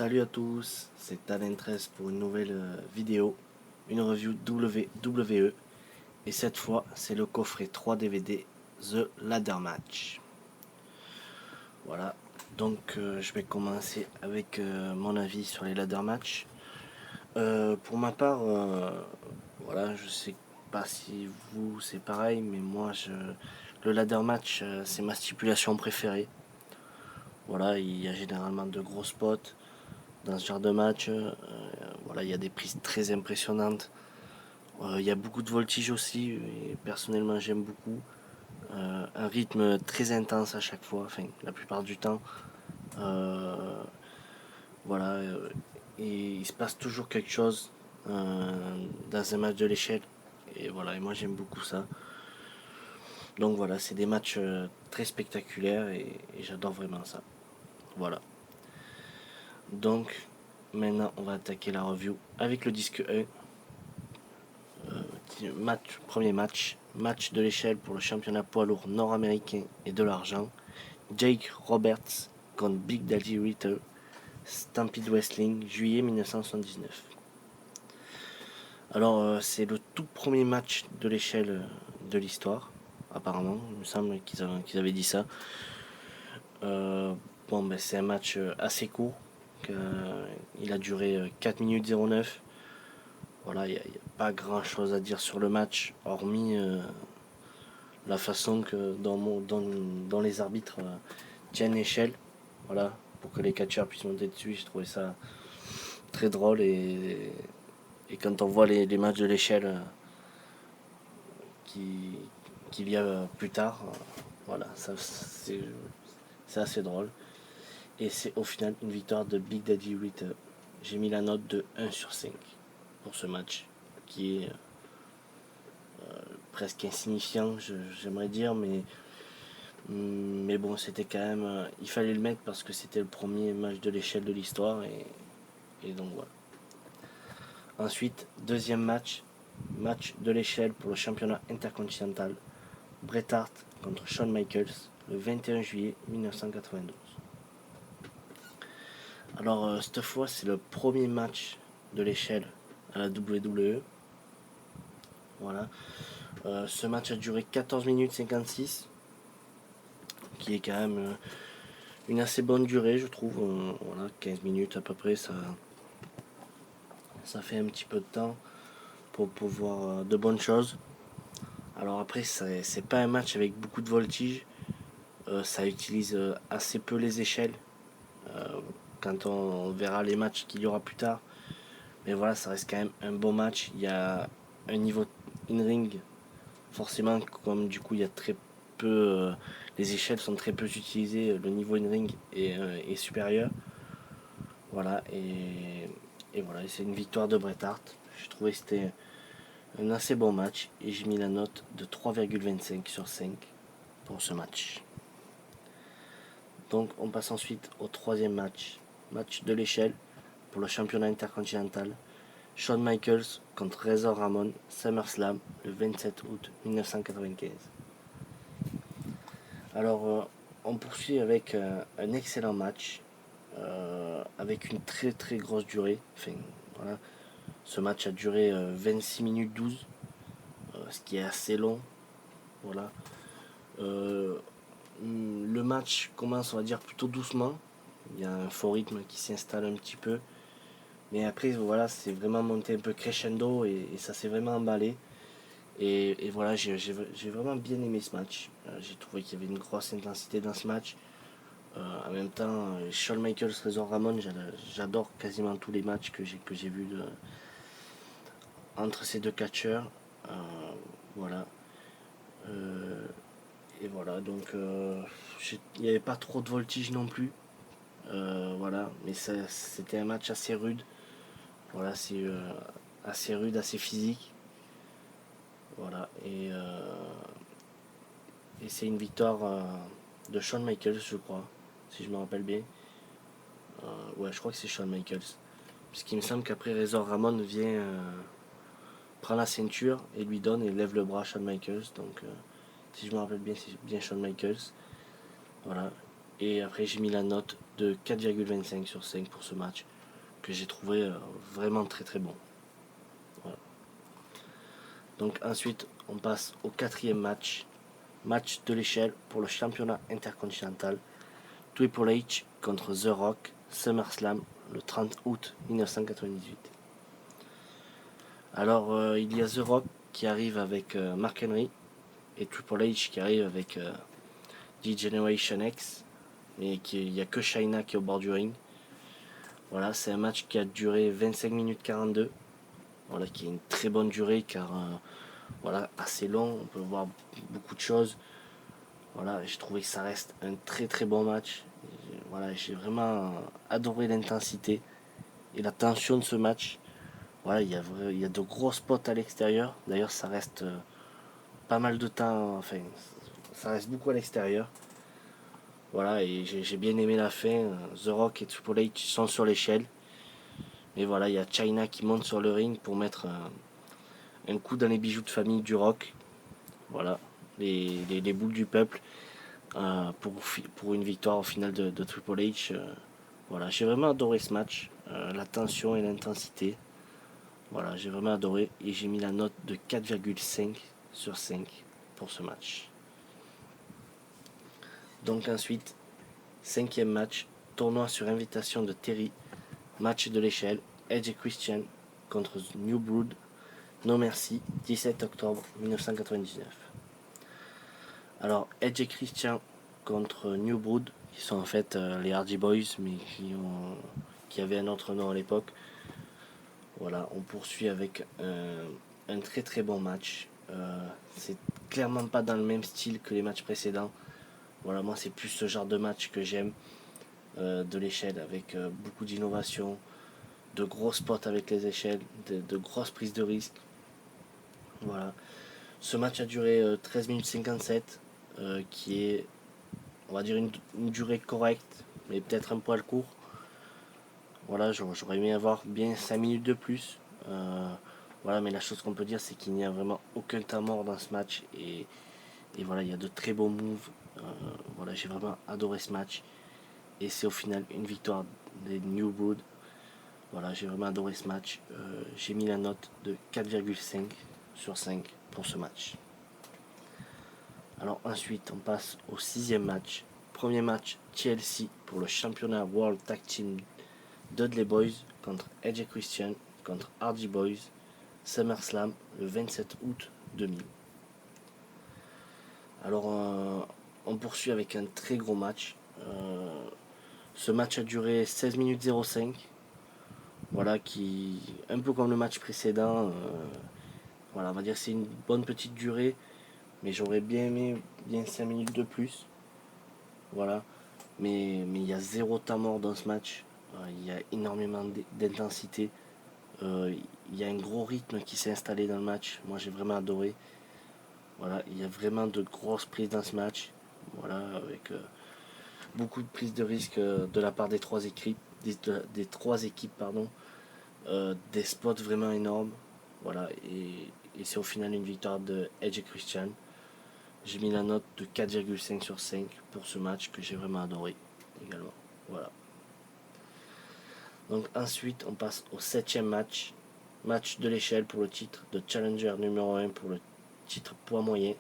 Salut à tous, c'est Talent13 pour une nouvelle vidéo, une review WWE, et cette fois c'est le coffret 3 DVD The Ladder Match. Voilà, donc je vais commencer avec mon avis sur les Ladder Match. Pour ma part, voilà, je sais pas si vous c'est pareil, mais moi le Ladder Match c'est ma stipulation préférée. Voilà, il y a généralement de gros spots dans ce genre de match. Voilà, il y a des prises très impressionnantes. Il y a beaucoup de voltige aussi, et personnellement j'aime beaucoup. Un rythme très intense à chaque fois, enfin la plupart du temps. Voilà, et il se passe toujours quelque chose dans un match de l'échelle. Et voilà, et moi j'aime beaucoup ça. Donc voilà, c'est des matchs très spectaculaires et j'adore vraiment ça. Voilà. Donc maintenant on va attaquer la review avec le disque 1. Premier match de l'échelle pour le championnat poids lourd nord-américain et de l'argent. Jake Roberts contre Big Daddy Ritter, Stampede Wrestling, juillet 1979. Alors c'est le tout premier match de l'échelle de l'histoire, apparemment, il me semble qu'ils avaient dit ça. Bon ben c'est un match assez court, il a duré 4 minutes 09. Voilà, il n'y a pas grand chose à dire sur le match, hormis la façon que dans les arbitres tiennent l'échelle, voilà, pour que les catcheurs puissent monter dessus. J'ai trouvé ça très drôle et quand on voit les matchs de l'échelle qu'il y a plus tard, voilà, c'est assez drôle. Et c'est au final une victoire de Big Daddy Ritter. J'ai mis la note de 1 sur 5 pour ce match, qui est presque insignifiant, j'aimerais dire, mais bon, c'était quand même, il fallait le mettre parce que c'était le premier match de l'échelle de l'histoire, et donc voilà. Ensuite, deuxième match de l'échelle pour le championnat intercontinental, Bret Hart contre Shawn Michaels, le 21 juillet 1992. Alors cette fois c'est le premier match de l'échelle à la WWE. Voilà. Ce match a duré 14 minutes 56, qui est quand même une assez bonne durée, je trouve. Voilà, 15 minutes à peu près, ça fait un petit peu de temps pour voir de bonnes choses. Alors après, c'est pas un match avec beaucoup de voltige. Ça utilise assez peu les échelles. Quand on verra les matchs qu'il y aura plus tard. Mais voilà, ça reste quand même un bon match. Il y a un niveau in-ring. Forcément, comme du coup il y a très peu... les échelles sont très peu utilisées. Le niveau in-ring est supérieur. Voilà, et voilà, c'est une victoire de Bret Hart. J'ai trouvé que c'était un assez bon match et j'ai mis la note de 3,25 sur 5 pour ce match. Donc on passe ensuite au troisième match de l'échelle pour le championnat intercontinental. Shawn Michaels contre Razor Ramon, SummerSlam, le 27 août 1995. Alors on poursuit avec un excellent match, avec une très très grosse durée. Enfin, voilà. Ce match a duré 26 minutes 12, ce qui est assez long. Voilà. Le match commence, on va dire, plutôt doucement. Il y a un faux rythme qui s'installe un petit peu. Mais après, voilà, c'est vraiment monté un peu crescendo et ça s'est vraiment emballé. Et voilà, j'ai vraiment bien aimé ce match. J'ai trouvé qu'il y avait une grosse intensité dans ce match. En même temps, Shawn Michaels, Razor Ramon, j'adore quasiment tous les matchs que j'ai vus entre ces deux catcheurs. Voilà. Et voilà, donc il n'y avait pas trop de voltige non plus. Voilà, mais c'était un match assez rude. Voilà, c'est assez rude, assez physique. Voilà, et c'est une victoire de Shawn Michaels, je crois, si je me rappelle bien. Ouais, je crois que c'est Shawn Michaels. Puisqu'il me semble qu'après Razor Ramon vient prend la ceinture et lui donne et lève le bras à Shawn Michaels. Donc, si je me rappelle bien, c'est bien Shawn Michaels. Voilà. Et après, j'ai mis la note de 4,25 sur 5 pour ce match, que j'ai trouvé vraiment très bon. Voilà. Donc ensuite, on passe au quatrième match. Match de l'échelle pour le championnat intercontinental. Triple H contre The Rock, SummerSlam, le 30 août 1998. Alors, il y a The Rock qui arrive avec Mark Henry et Triple H qui arrive avec D-Generation X, mais il n'y a que Chyna qui est au bord du ring. Voilà, c'est un match qui a duré 25 minutes 42. Voilà, qui est une très bonne durée car voilà, assez long, on peut voir beaucoup de choses. Voilà, j'ai trouvé que ça reste un très bon match. Voilà, j'ai vraiment adoré l'intensité et la tension de ce match. Voilà, il y a de gros spots à l'extérieur. D'ailleurs, ça reste pas mal de temps, enfin, ça reste beaucoup à l'extérieur. Voilà, et j'ai bien aimé la fin. The Rock et Triple H sont sur l'échelle. Et voilà, il y a Chyna qui monte sur le ring pour mettre un coup dans les bijoux de famille du Rock. Voilà, les boules du peuple pour une victoire au final de Triple H. Voilà, j'ai vraiment adoré ce match. La tension et l'intensité. Voilà, j'ai vraiment adoré et j'ai mis la note de 4,5 sur 5 pour ce match. Donc ensuite, cinquième match, tournoi sur invitation de Terry, match de l'échelle, Edge et Christian contre New Brood, No Mercy, 17 octobre 1999. Alors, Edge et Christian contre New Brood, qui sont en fait les Hardy Boys, mais qui avaient un autre nom à l'époque. Voilà, on poursuit avec un très bon match. C'est clairement pas dans le même style que les matchs précédents. Voilà, moi c'est plus ce genre de match que j'aime, de l'échelle, avec beaucoup d'innovation, de gros spots avec les échelles, de grosses prises de risque. Voilà. Ce match a duré 13 minutes 57, qui est, on va dire, une durée correcte, mais peut-être un poil court. Voilà, j'aurais aimé avoir bien 5 minutes de plus. Voilà, mais la chose qu'on peut dire, c'est qu'il n'y a vraiment aucun temps mort dans ce match. Et voilà, il y a de très beaux moves. Voilà, j'ai vraiment adoré ce match. Et c'est au final une victoire des New Brood. Voilà, j'ai vraiment adoré ce match. J'ai mis la note de 4,5 sur 5 pour ce match. Alors ensuite, on passe au sixième match. Premier match, TLC pour le championnat World Tag Team Dudley Boys contre Edge et Christian contre Hardy Boys, SummerSlam le 27 août 2000. Alors on poursuit avec un très gros match. Ce match a duré 16 minutes 05. Voilà, qui un peu comme le match précédent. Voilà, on va dire que c'est une bonne petite durée, mais j'aurais bien aimé bien 5 minutes de plus. Voilà, mais il y a zéro temps mort dans ce match. Il y a énormément d'intensité. Il y a un gros rythme qui s'est installé dans le match. Moi j'ai vraiment adoré. Voilà, il y a vraiment de grosses prises dans ce match. Voilà, avec beaucoup de prises de risque de la part des trois équipes, des trois équipes pardon. Des spots vraiment énormes. Voilà, et c'est au final une victoire de Edge et Christian. J'ai mis la note de 4,5 sur 5 pour ce match que j'ai vraiment adoré également. Voilà. Donc ensuite on passe au septième match. Match de l'échelle pour le titre de Challenger numéro 1 pour le titre poids moyen.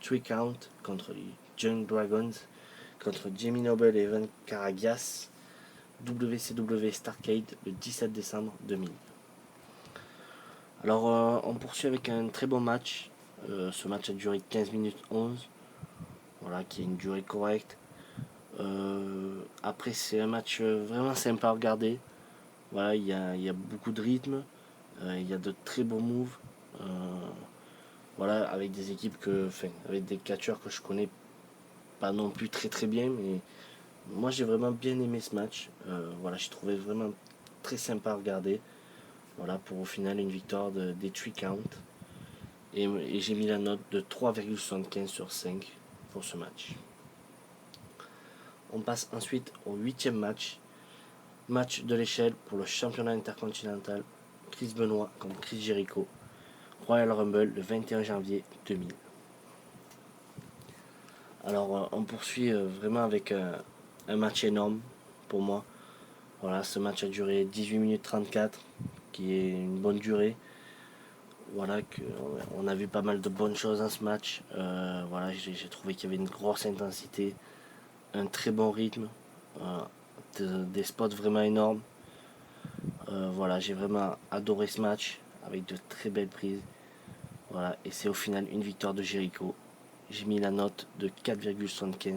3 count contre les Young Dragons, contre Jamie Noble et Evan Karagias. WCW Starrcade le 17 décembre 2000. Alors on poursuit avec un très bon match. Ce match a duré 15 minutes 11. Voilà, qui est une durée correcte. Après c'est un match vraiment sympa à regarder. Voilà, il y a beaucoup de rythme. Il y a de très beaux moves. Voilà, avec des équipes avec des catcheurs que je connais pas non plus très bien, mais moi j'ai vraiment bien aimé ce match. Voilà, j'ai trouvé vraiment très sympa à regarder. Voilà, pour au final une victoire des 3 count. Et j'ai mis la note de 3,75 sur 5 pour ce match. On passe ensuite au huitième match. Match de l'échelle pour le championnat intercontinental. Chris Benoit contre Chris Jericho. Royal Rumble le 21 janvier 2000. Alors on poursuit vraiment avec un match énorme. pour moi. Voilà, ce match a duré 18 minutes 34, qui est une bonne durée. Voilà, on a vu pas mal de bonnes choses dans ce match. Voilà, j'ai trouvé qu'il y avait une grosse intensité, un très bon rythme, des spots vraiment énormes. Voilà, j'ai vraiment adoré ce match avec de très belles prises. Voilà, et c'est au final une victoire de Jericho. J'ai mis la note de 4,75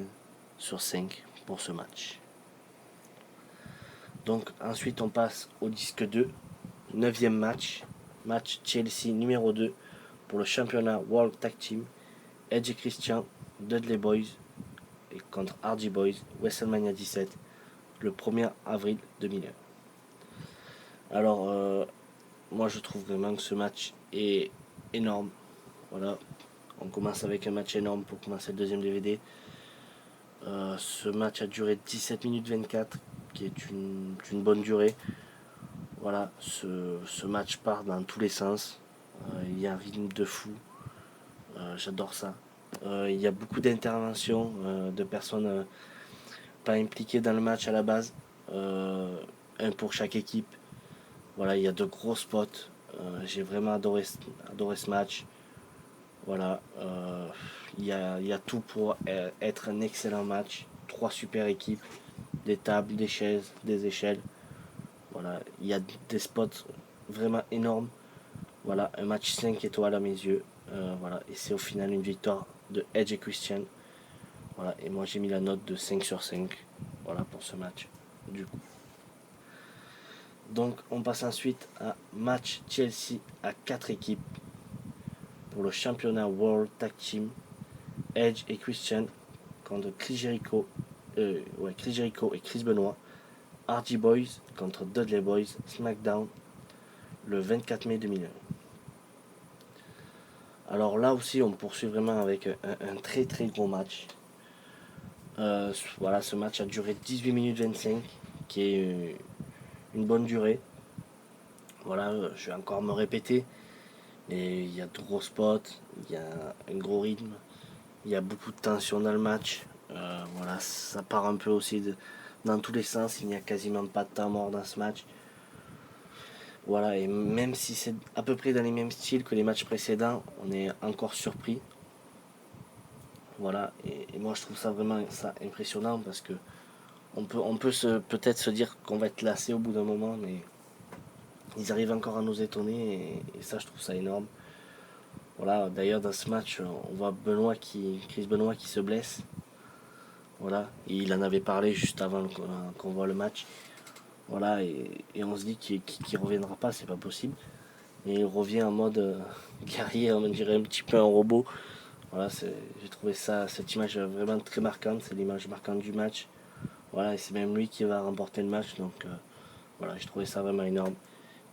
sur 5 pour ce match. Donc ensuite on passe au disque 2, 9e match, match Chelsea numéro 2 pour le championnat World Tag Team, Edge et Christian, Dudley Boys et contre Hardy Boys, WrestleMania 17, le 1er avril 2001. Alors moi je trouve vraiment que ce match est énorme. Voilà, on commence avec un match énorme pour commencer le deuxième DVD. Ce match a duré 17 minutes 24, qui est une bonne durée. Voilà, ce match part dans tous les sens. Il y a un rythme de fou. J'adore ça. Il y a beaucoup d'interventions de personnes pas impliquées dans le match à la base. Un pour chaque équipe. Voilà, il y a de gros spots. J'ai vraiment adoré ce match. Voilà, il y a tout pour être un excellent match. 3 super équipes, des tables, des chaises, des échelles. Voilà, il y a des spots vraiment énormes. Voilà, un match 5 étoiles à mes yeux. Voilà, et c'est au final une victoire de Edge et Christian. Voilà, et moi j'ai mis la note de 5 sur 5. Voilà pour ce match. Du coup. Donc on passe ensuite à match Chelsea à 4 équipes pour le championnat World Tag Team. Edge et Christian contre Chris Jericho et Chris Benoit. Hardy Boys contre Dudley Boys, SmackDown, le 24 mai 2001. Alors là aussi, on poursuit vraiment avec un très très gros match. Voilà, ce match a duré 18 minutes 25, qui est une bonne durée. Voilà, je vais encore me répéter. Et il y a de gros spots, il y a un gros rythme, il y a beaucoup de tension dans le match. Voilà, ça part un peu aussi dans tous les sens. Il n'y a quasiment pas de temps mort dans ce match. Voilà, et même si c'est à peu près dans les mêmes styles que les matchs précédents, on est encore surpris. Voilà, et moi je trouve ça vraiment ça impressionnant parce que on peut peut-être se dire qu'on va être lassé au bout d'un moment, mais ils arrivent encore à nous étonner et ça je trouve ça énorme. Voilà, d'ailleurs dans ce match, on voit Chris Benoit qui se blesse. Voilà, et il en avait parlé juste avant qu'on voit le match. Voilà, et on se dit qu'il reviendra pas, c'est pas possible. Et il revient en mode guerrier, on dirait un petit peu un robot. Voilà, j'ai trouvé cette image vraiment très marquante, c'est l'image marquante du match. Voilà, et c'est même lui qui va remporter le match, donc voilà, j'ai trouvé ça vraiment énorme.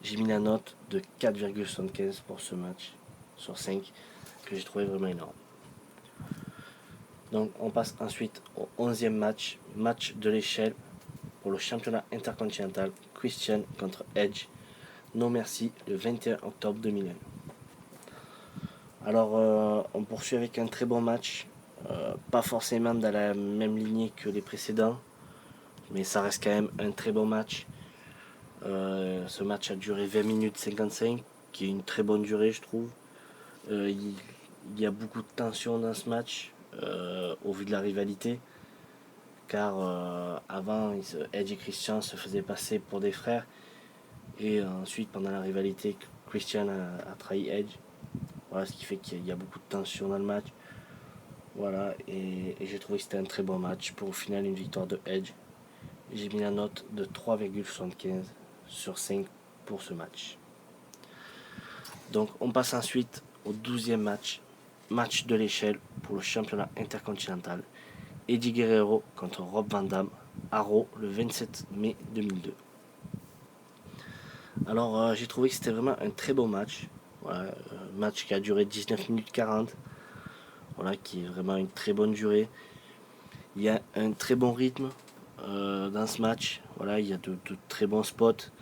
J'ai mis la note de 4,75 pour ce match sur 5, que j'ai trouvé vraiment énorme. Donc on passe ensuite au 11e match, match de l'échelle pour le championnat intercontinental, Christian contre Edge, No Mercy, le 21 octobre 2001. Alors on poursuit avec un très bon match, pas forcément dans la même lignée que les précédents, mais ça reste quand même un très bon match. Ce match a duré 20 minutes 55, qui est une très bonne durée je trouve. Il y a beaucoup de tension dans ce match, au vu de la rivalité, car avant Edge et Christian se faisaient passer pour des frères, et ensuite pendant la rivalité Christian a trahi Edge. Voilà, ce qui fait qu'il y a beaucoup de tension dans le match. Voilà, et j'ai trouvé que c'était un très bon match. Pour au final une victoire de Edge. J'ai mis la note de 3,75 sur 5 pour ce match. Donc on passe ensuite au 12e match. Match de l'échelle pour le championnat intercontinental. Eddie Guerrero contre Rob Van Dam à Raw le 27 mai 2002. Alors j'ai trouvé que c'était vraiment un très beau match. Voilà, match qui a duré 19 minutes 40. Voilà, qui est vraiment une très bonne durée. Il y a un très bon rythme dans ce match. Voilà, il y a de très bons spots.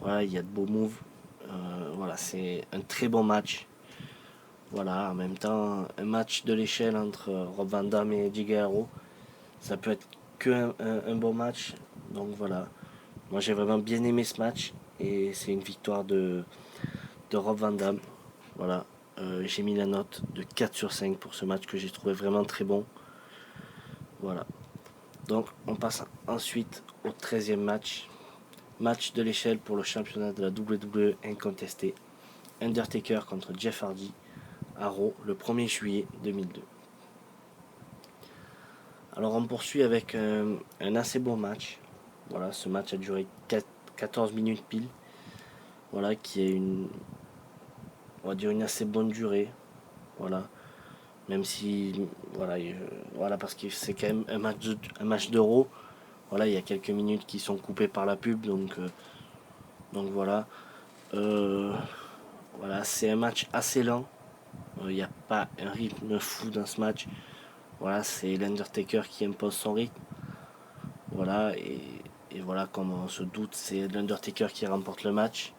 Voilà, il y a de beaux moves. Voilà, c'est un très bon match. Voilà, en même temps, un match de l'échelle entre Rob Van Dam et Eddie Guerrero, ça peut être que un bon match, Donc voilà, moi j'ai vraiment bien aimé ce match et c'est une victoire de Rob Van Dam. Voilà, j'ai mis la note de 4 sur 5 pour ce match que j'ai trouvé vraiment très bon. Voilà, donc on passe ensuite au 13e match. Match de l'échelle pour le championnat de la WWE incontesté. Undertaker contre Jeff Hardy à Raw le 1er juillet 2002. Alors on poursuit avec un assez bon match. Voilà, ce match a duré 14 minutes pile. Voilà, qui est on va dire une assez bonne durée. Voilà, même si voilà parce que c'est quand même un match d'Euro. Voilà, il y a quelques minutes qui sont coupées par la pub, donc voilà. Euh, voilà, c'est un match assez lent. Il n'y a pas un rythme fou dans ce match. Voilà, c'est l'Undertaker qui impose son rythme. Voilà, et voilà, comme on se doute, c'est l'Undertaker qui remporte le match.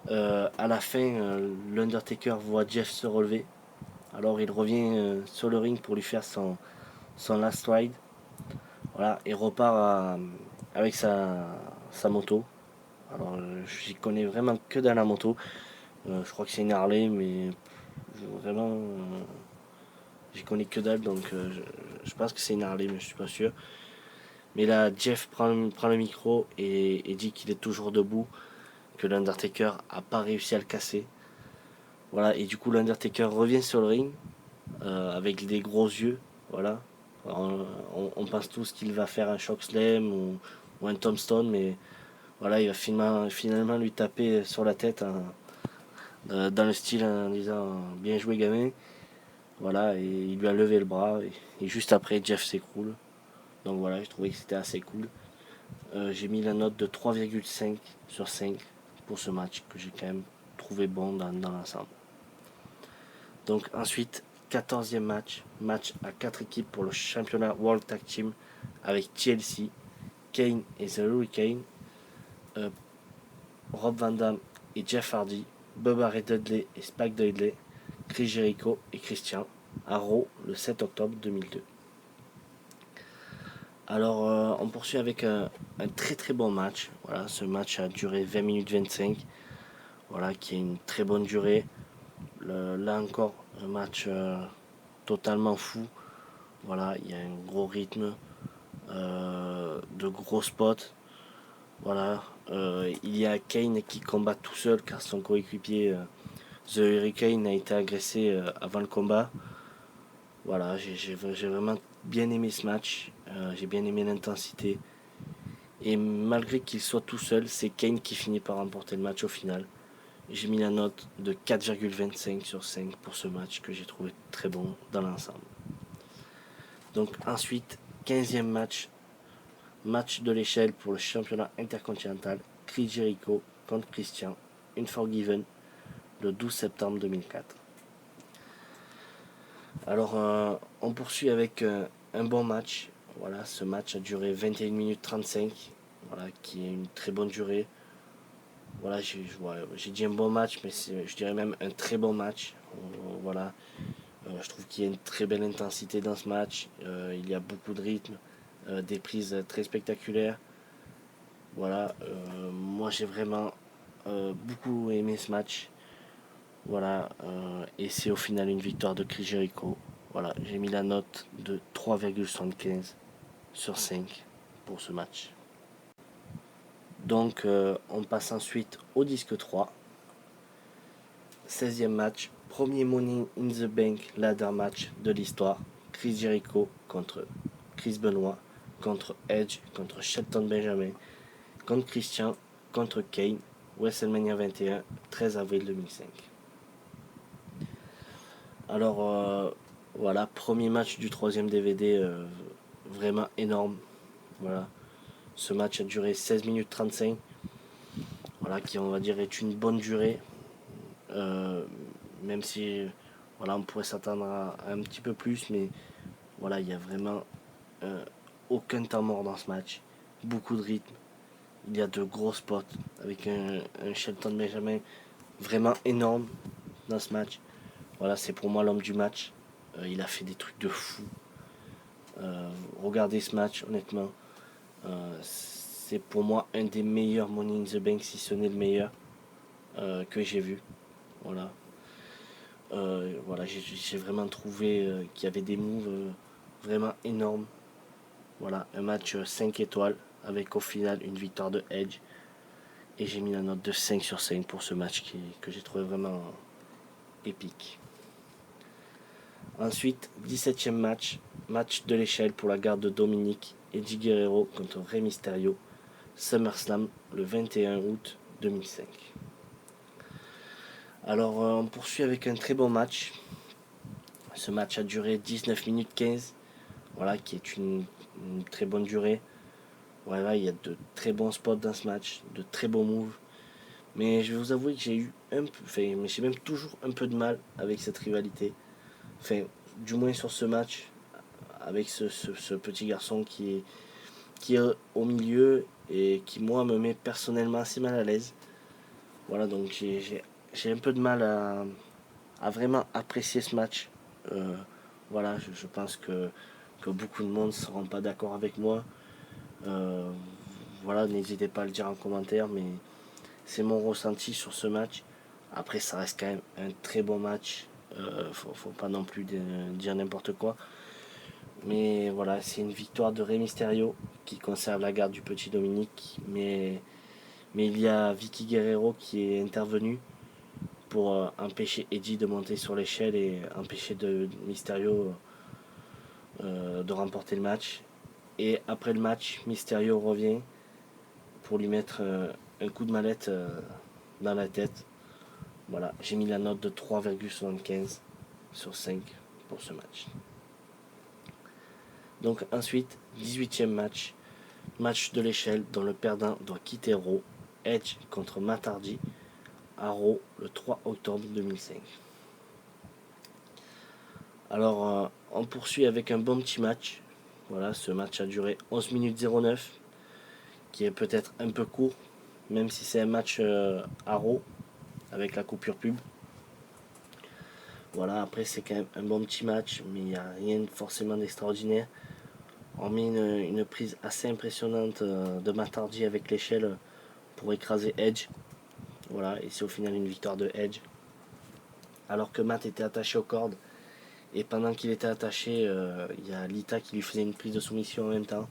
À la fin, l'Undertaker voit Jeff se relever. Alors il revient sur le ring pour lui faire son last ride. Voilà, et repart avec sa moto. Alors j'y connais vraiment que dans la moto. Je crois que c'est une Harley, mais vraiment j'y connais que dalle, donc je pense que c'est une Harley, mais je suis pas sûr. Mais là, Jeff prend le micro et dit qu'il est toujours debout, que l'Undertaker a pas réussi à le casser. Voilà, et du coup l'Undertaker revient sur le ring avec des gros yeux. Voilà. On pense tous qu'il va faire un chokeslam ou un tombstone, mais voilà, il va finalement lui taper sur la tête dans le style en disant bien joué gamin. Voilà, et il lui a levé le bras et juste après Jeff s'écroule. Donc voilà, j'ai trouvé que c'était assez cool. J'ai mis la note de 3,5 sur 5 pour ce match que j'ai quand même trouvé bon dans l'ensemble. Donc ensuite, 14e match à 4 équipes pour le championnat World Tag Team avec TLC, Kane et The Hurricane, Rob Van Dam et Jeff Hardy, Bubba Ray Dudley et Spike Dudley, Chris Jericho et Christian, à Raw le 7 octobre 2002. Alors on poursuit avec un très très bon match. Voilà, ce match a duré 20 minutes 25. Voilà, qui est une très bonne durée. Là encore, un match totalement fou. Voilà, il y a un gros rythme, de gros spots. Voilà, il y a Kane qui combat tout seul car son coéquipier The Hurricane a été agressé avant le combat. Voilà, j'ai vraiment bien aimé ce match. J'ai bien aimé l'intensité. Et malgré qu'il soit tout seul, c'est Kane qui finit par remporter le match au final. J'ai mis la note de 4,25 sur 5 pour ce match que j'ai trouvé très bon dans l'ensemble. Donc ensuite, 15e match de l'échelle pour le championnat intercontinental, Chris Jericho contre Christian Unforgiven le 12 septembre 2004. Alors on poursuit avec un bon match. Voilà, ce match a duré 21 minutes 35, voilà, qui est une très bonne durée. Voilà, j'ai dit un bon match, mais je dirais même un très bon match. Voilà, je trouve qu'il y a une très belle intensité dans ce match. Il y a beaucoup de rythme, des prises très spectaculaires. Voilà, moi j'ai vraiment beaucoup aimé ce match. Voilà, et c'est au final une victoire de Chris Jericho. Voilà, j'ai mis la note de 3,75 sur 5 pour ce match. Donc on passe ensuite au disque 3. 16e match, premier Money in the Bank ladder match de l'histoire. Chris Jericho contre Chris Benoit, contre Edge, contre Shelton Benjamin, contre Christian, contre Kane, WrestleMania 21, 13 avril 2005. Alors voilà, premier match du 3e DVD, vraiment énorme. Voilà, ce match a duré 16 minutes 35. Voilà, qui on va dire est une bonne durée. Euh, Même si voilà, on pourrait s'attendre à un petit peu plus, mais voilà, il y a vraiment euh, aucun temps mort dans ce match. Beaucoup de rythme. Il y a de gros spots avec un Shelton Benjamin vraiment énorme dans ce match. Voilà, c'est pour moi l'homme du match. Il a fait des trucs de fou. Regardez ce match, honnêtement. C'est pour moi un des meilleurs Money in the Bank, si ce n'est le meilleur que j'ai vu. Voilà. Voilà, j'ai vraiment trouvé qu'il y avait des moves vraiment énormes. Voilà, un match 5 étoiles avec au final une victoire de Edge. Et j'ai mis la note de 5 sur 5 pour ce match que j'ai trouvé vraiment épique. Ensuite, 17e match, match de l'échelle pour la garde de Dominique Eddie Guerrero contre Rey Mysterio, SummerSlam le 21 août 2005. Alors on poursuit avec un très bon match. Ce match a duré 19 minutes 15, voilà, qui est une très bonne durée. Voilà, il y a de très bons spots dans ce match, de très beaux moves. Mais je vais vous avouer que j'ai eu mais j'ai même toujours un peu de mal avec cette rivalité. Enfin, du moins sur ce match, avec ce petit garçon qui est au milieu et qui, moi, me met personnellement assez mal à l'aise. Voilà, donc j'ai un peu de mal à vraiment apprécier ce match. Voilà, je pense que beaucoup de monde ne seront pas d'accord avec moi. Voilà, n'hésitez pas à le dire en commentaire, mais c'est mon ressenti sur ce match. Après, ça reste quand même un très bon match. Faut pas non plus dire n'importe quoi. Mais voilà, c'est une victoire de Rey Mysterio qui conserve la garde du petit Dominique. Mais il y a Vicky Guerrero qui est intervenu pour empêcher Eddie de monter sur l'échelle et empêcher Mysterio de remporter le match. Et après le match, Mysterio revient pour lui mettre un coup de mallette dans la tête. Voilà, j'ai mis la note de 3,75 sur 5 pour ce match. Donc ensuite, 18e match, match de l'échelle dont le perdant doit quitter Raw, Edge contre Matt Hardy à Raw le 3 octobre 2005. Alors on poursuit avec un bon petit match. Voilà, ce match a duré 11 minutes 09, qui est peut-être un peu court, même si c'est un match à Raw avec la coupure pub. Voilà, après c'est quand même un bon petit match, mais il n'y a rien forcément d'extraordinaire. On met une prise assez impressionnante de Matt Hardy avec l'échelle pour écraser Edge. Voilà, et c'est au final une victoire de Edge. Alors que Matt était attaché aux cordes, et pendant qu'il était attaché, il y a Lita qui lui faisait une prise de soumission en même temps.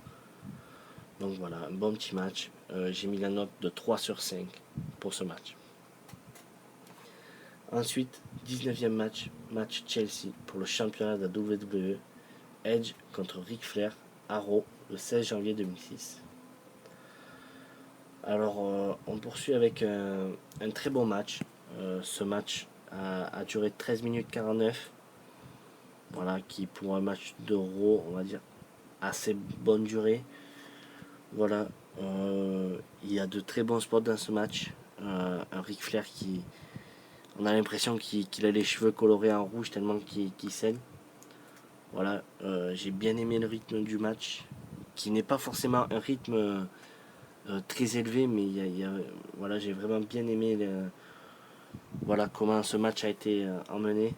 Donc voilà, un bon petit match. J'ai mis la note de 3 sur 5 pour ce match. Ensuite, 19e match, match Chelsea pour le championnat de la WWE. Edge contre Ric Flair à Raw le 16 janvier 2006. Alors, on poursuit avec un très bon match. Ce match a duré 13 minutes 49. Voilà, qui pour un match de Raw, on va dire, assez bonne durée. Voilà, il y a de très bons spots dans ce match. Un Ric Flair qui, on a l'impression qu'il a les cheveux colorés en rouge tellement qu'il saigne. Voilà, j'ai bien aimé le rythme du match, qui n'est pas forcément un rythme très élevé, mais voilà, j'ai vraiment bien aimé voilà, comment ce match a été emmené.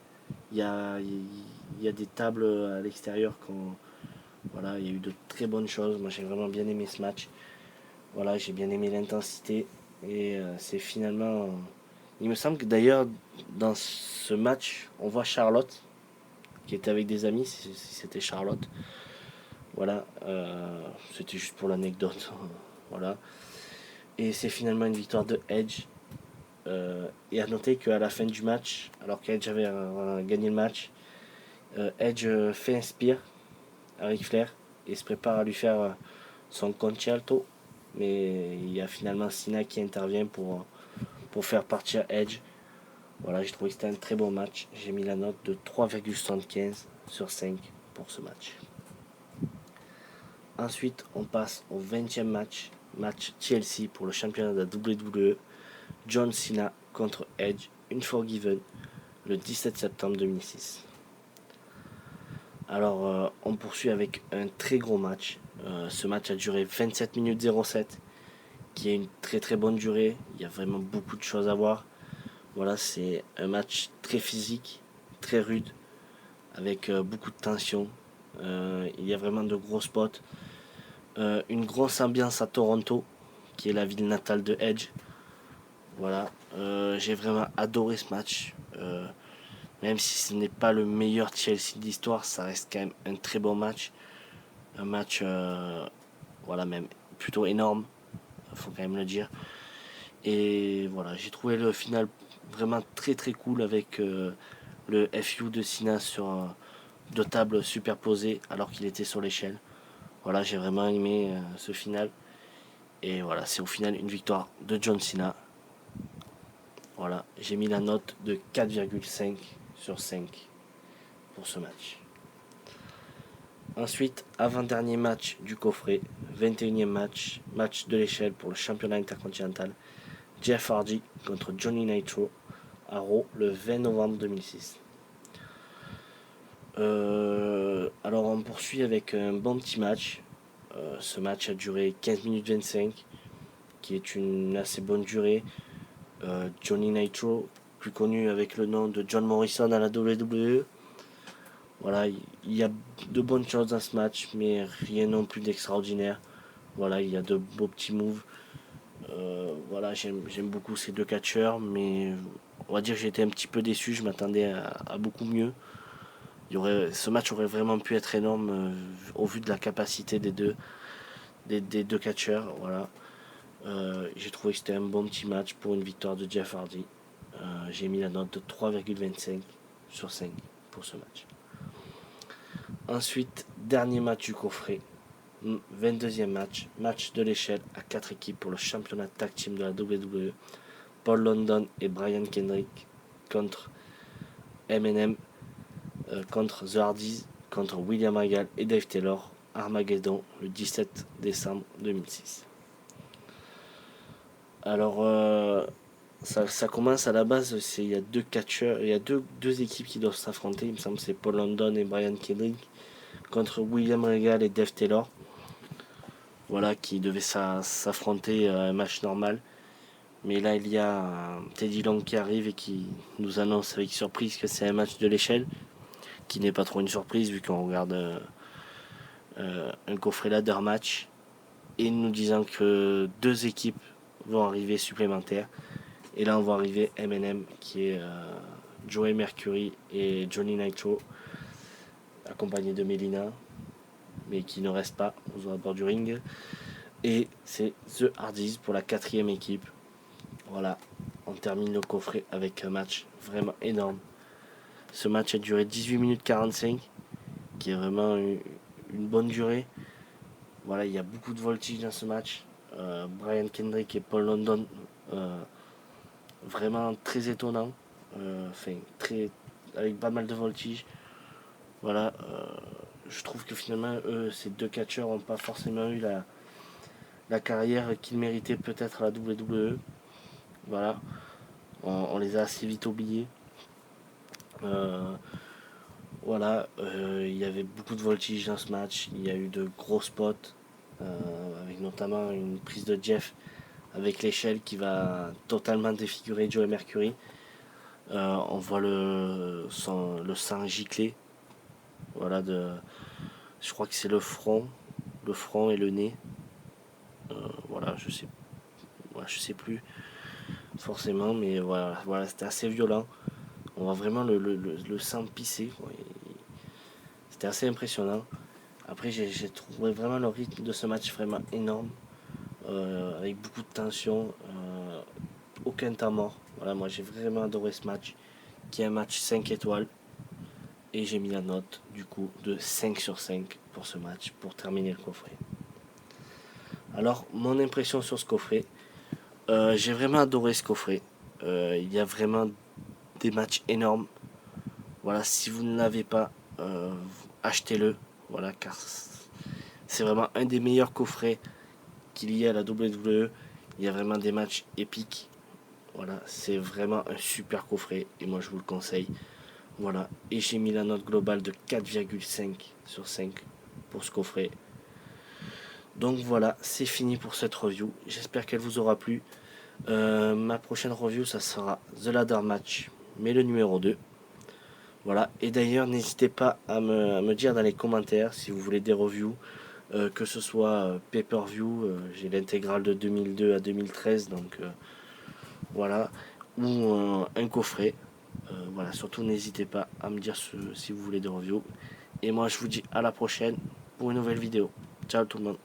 Il y a des tables à l'extérieur. Voilà, il y a eu de très bonnes choses. Moi, j'ai vraiment bien aimé ce match. Voilà, j'ai bien aimé l'intensité. Et c'est finalement... il me semble que d'ailleurs, dans ce match, on voit Charlotte, qui était avec des amis, si c'était Charlotte. Voilà, c'était juste pour l'anecdote. Voilà. Et c'est finalement une victoire de Edge. Et à noter qu'à la fin du match, alors qu'Edge avait gagné le match, Edge fait un spear avec Flair et se prépare à lui faire son concerto. Mais il y a finalement Cena qui intervient pour faire partir Edge. Voilà, j'ai trouvé que c'était un très bon match. J'ai mis la note de 3,75 sur 5 pour ce match. Ensuite, on passe au 20e match. Match Chelsea pour le championnat de la WWE. John Cena contre Edge, Unforgiven, le 17 septembre 2006. Alors, on poursuit avec un très gros match. Ce match a duré 27 minutes 07, qui est une très très bonne durée. Il y a vraiment beaucoup de choses à voir. Voilà, c'est un match très physique, très rude, avec beaucoup de tension. Il y a vraiment de gros spots. Une grosse ambiance à Toronto, qui est la ville natale de Edge. Voilà, j'ai vraiment adoré ce match. Même si ce n'est pas le meilleur Chelsea de l'histoire, ça reste quand même un très bon match. Un match, voilà, même plutôt énorme, faut quand même le dire. Et voilà, j'ai trouvé le final vraiment très très cool avec le FU de Cena sur deux tables superposées alors qu'il était sur l'échelle. Voilà, j'ai vraiment aimé ce final. Et voilà, c'est au final une victoire de John Cena. Voilà, j'ai mis la note de 4,5 sur 5 pour ce match. Ensuite, avant-dernier match du coffret, 21e match de l'échelle pour le championnat intercontinental. Jeff Hardy contre Johnny Nitro à Raw le 20 novembre 2006. Alors on poursuit avec un bon petit match. Ce match a duré 15 minutes 25, qui est une assez bonne durée. Johnny Nitro, plus connu avec le nom de John Morrison à la WWE. Voilà, il y a de bonnes choses dans ce match, mais rien non plus d'extraordinaire. Voilà, il y a de beaux petits moves. Voilà, j'aime beaucoup ces deux catcheurs, mais on va dire que j'ai été un petit peu déçu. Je m'attendais à beaucoup mieux. Ce match aurait vraiment pu être énorme au vu de la capacité des deux catcheurs. Voilà. J'ai trouvé que c'était un bon petit match pour une victoire de Jeff Hardy. J'ai mis la note de 3,25 sur 5 pour ce match. Ensuite, dernier match du coffret. 22e match de l'échelle à 4 équipes pour le championnat tag team de la WWE. Paul London et Brian Kendrick contre M&M, contre The Hardys, contre William Regal et Dave Taylor. Armageddon le 17 décembre 2006. Alors, ça commence à la base, il y a deux catcheurs, il y a deux équipes qui doivent s'affronter. Il me semble que c'est Paul London et Brian Kendrick contre William Regal et Dave Taylor. Voilà, qui devaient s'affronter à un match normal. Mais là, il y a Teddy Long qui arrive et qui nous annonce avec surprise que c'est un match de l'échelle, qui n'est pas trop une surprise vu qu'on regarde un coffret ladder match, et nous disant que deux équipes vont arriver supplémentaires. Et là, on va arriver M&M, qui est Joey Mercury et Johnny Nitro, accompagné de Melina, mais qui ne reste pas aux abords du ring. Et c'est The Hardys pour la 4e équipe. Voilà, on termine le coffret avec un match vraiment énorme. Ce match a duré 18 minutes 45, qui est vraiment une bonne durée. Voilà, il y a beaucoup de voltige dans ce match. Brian Kendrick et Paul London, vraiment très étonnant. Avec pas mal de voltige. Voilà, je trouve que finalement, ces deux catcheurs n'ont pas forcément eu la carrière qu'ils méritaient peut-être à la WWE. Voilà, on les a assez vite oubliés. Voilà, il y avait beaucoup de voltige dans ce match. Il y a eu de gros spots, avec notamment une prise de Jeff avec l'échelle qui va totalement défigurer Joey Mercury. On voit le sang gicler. Voilà, je crois que c'est le front et le nez. Voilà, je sais plus forcément, mais voilà, c'était assez violent. On voit vraiment le sang pisser. C'était assez impressionnant. Après, j'ai trouvé vraiment le rythme de ce match vraiment énorme, avec beaucoup de tension, aucun temps mort. Voilà, moi j'ai vraiment adoré ce match, qui est un match 5 étoiles. Et j'ai mis la note du coup de 5 sur 5 pour ce match, pour terminer le coffret. Alors, mon impression sur ce coffret, j'ai vraiment adoré ce coffret. Il y a vraiment des matchs énormes. Voilà, si vous ne l'avez pas, achetez-le. Voilà, car c'est vraiment un des meilleurs coffrets qu'il y ait à la WWE. Il y a vraiment des matchs épiques. Voilà, c'est vraiment un super coffret et moi je vous le conseille. Voilà, et j'ai mis la note globale de 4,5 sur 5 pour ce coffret. Donc voilà, c'est fini pour cette review. J'espère qu'elle vous aura plu. Ma prochaine review, ça sera The Ladder Match, mais le numéro 2. Voilà, et d'ailleurs, n'hésitez pas à me dire dans les commentaires si vous voulez des reviews que ce soit pay-per-view, j'ai l'intégrale de 2002 à 2013, donc voilà, ou un coffret. Voilà, surtout n'hésitez pas à me dire si vous voulez des reviews. Et moi je vous dis à la prochaine pour une nouvelle vidéo. Ciao tout le monde.